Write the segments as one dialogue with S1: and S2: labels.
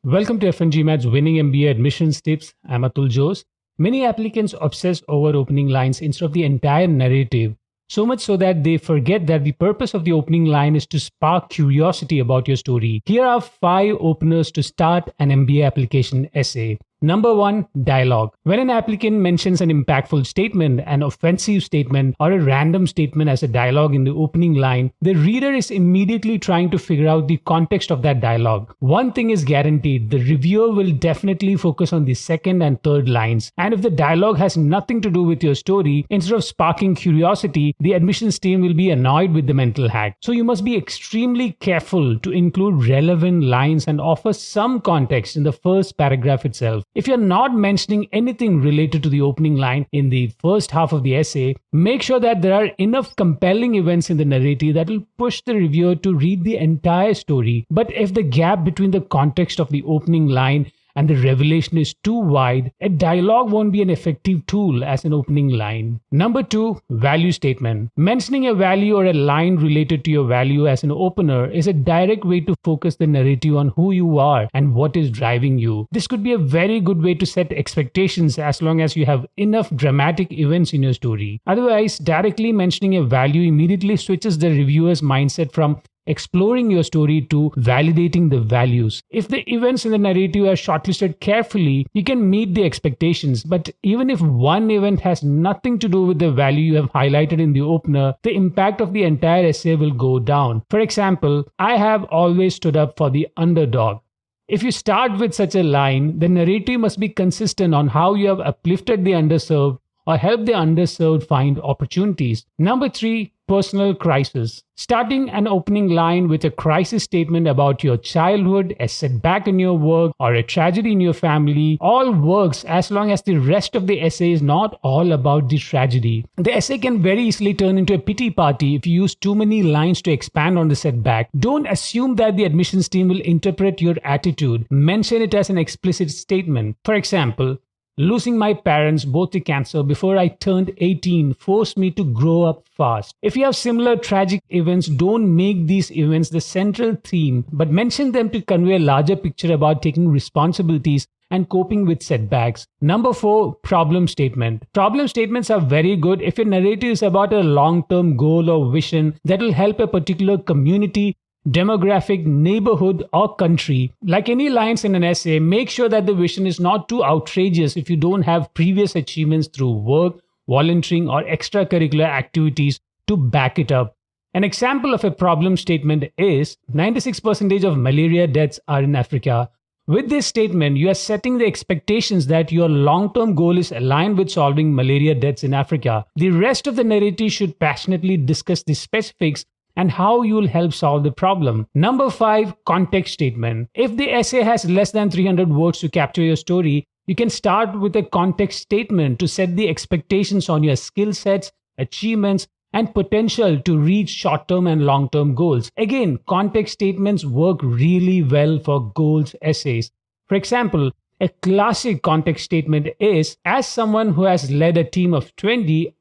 S1: Welcome to FNGMAT's Winning MBA Admissions Tips. I'm Atul Jose. Many applicants obsess over opening lines instead of the entire narrative, so much so that they forget that the purpose of the opening line is to spark curiosity about your story. Here are 5 openers to start an MBA application essay. Number 1, dialogue. When an applicant mentions an impactful statement, an offensive statement, or a random statement as a dialogue in the opening line, the reader is immediately trying to figure out the context of that dialogue. One thing is guaranteed, the reviewer will definitely focus on the second and third lines. And if the dialogue has nothing to do with your story, instead of sparking curiosity, the admissions team will be annoyed with the mental hack. So you must be extremely careful to include relevant lines and offer some context in the first paragraph itself. If you're not mentioning anything related to the opening line in the first half of the essay, make sure that there are enough compelling events in the narrative that will push the reviewer to read the entire story. But if the gap between the context of the opening line and the revelation is too wide, a dialogue won't be an effective tool as an opening line. Number 2, value statement. Mentioning a value or a line related to your value as an opener is a direct way to focus the narrative on who you are and what is driving you. This could be a very good way to set expectations as long as you have enough dramatic events in your story. Otherwise, directly mentioning a value immediately switches the reviewer's mindset from exploring your story to validating the values. If the events in the narrative are shortlisted carefully, you can meet the expectations. But even if one event has nothing to do with the value you have highlighted in the opener, the impact of the entire essay will go down. For example, I have always stood up for the underdog. If you start with such a line, the narrative must be consistent on how you have uplifted the underserved or helped the underserved find opportunities. Number 3, personal crisis. Starting an opening line with a crisis statement about your childhood, a setback in your work, or a tragedy in your family all works as long as the rest of the essay is not all about the tragedy. The essay can very easily turn into a pity party if you use too many lines to expand on the setback. Don't assume that the admissions team will interpret your attitude. Mention it as an explicit statement. For example, losing my parents both to cancer before I turned 18 forced me to grow up fast. If you have similar tragic events, don't make these events the central theme, but mention them to convey a larger picture about taking responsibilities and coping with setbacks. Number 4, problem statement. Problem statements are very good if your narrative is about a long-term goal or vision that will help a particular community, demographic, neighborhood, or country. Like any lines in an essay, make sure that the vision is not too outrageous if you don't have previous achievements through work, volunteering, or extracurricular activities to back it up. An example of a problem statement is 96% of malaria deaths are in Africa. With this statement, you are setting the expectations that your long-term goal is aligned with solving malaria deaths in Africa. The rest of the narrative should passionately discuss the specifics and how you will help solve the problem. Number 5, context statement. If the essay has less than 300 words to capture your story, you can start with a context statement to set the expectations on your skill sets, achievements, and potential to reach short-term and long-term goals. Again, context statements work really well for goals essays. For example, a classic context statement is, as someone who has led a team of 20,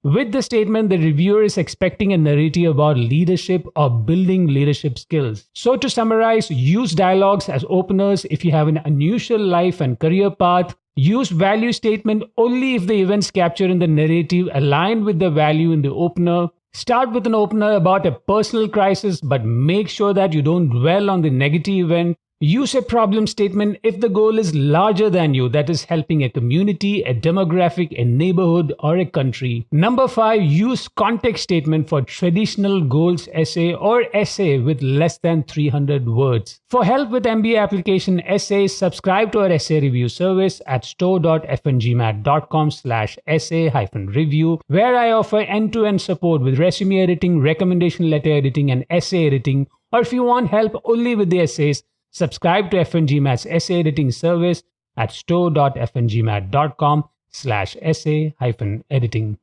S1: with the statement, the reviewer is expecting a narrative about leadership or building leadership skills. So to summarize, use dialogues as openers if you have an unusual life and career path. Use value statement only if the events captured in the narrative align with the value in the opener. Start with an opener about a personal crisis, but make sure that you don't dwell on the negative event. Use a problem statement if the goal is larger than you, that is helping a community, a demographic, a neighborhood, or a country. Number 5, use context statement for traditional goals essay or essay with less than 300 words. For help with MBA application essays, subscribe to our essay review service at store.fngmat.com/essay-review, where I offer end-to-end support with resume editing, recommendation letter editing, and essay editing. Or if you want help only with the essays, subscribe to FNGMAT's essay editing service at store.fngmat.com/essay-editing.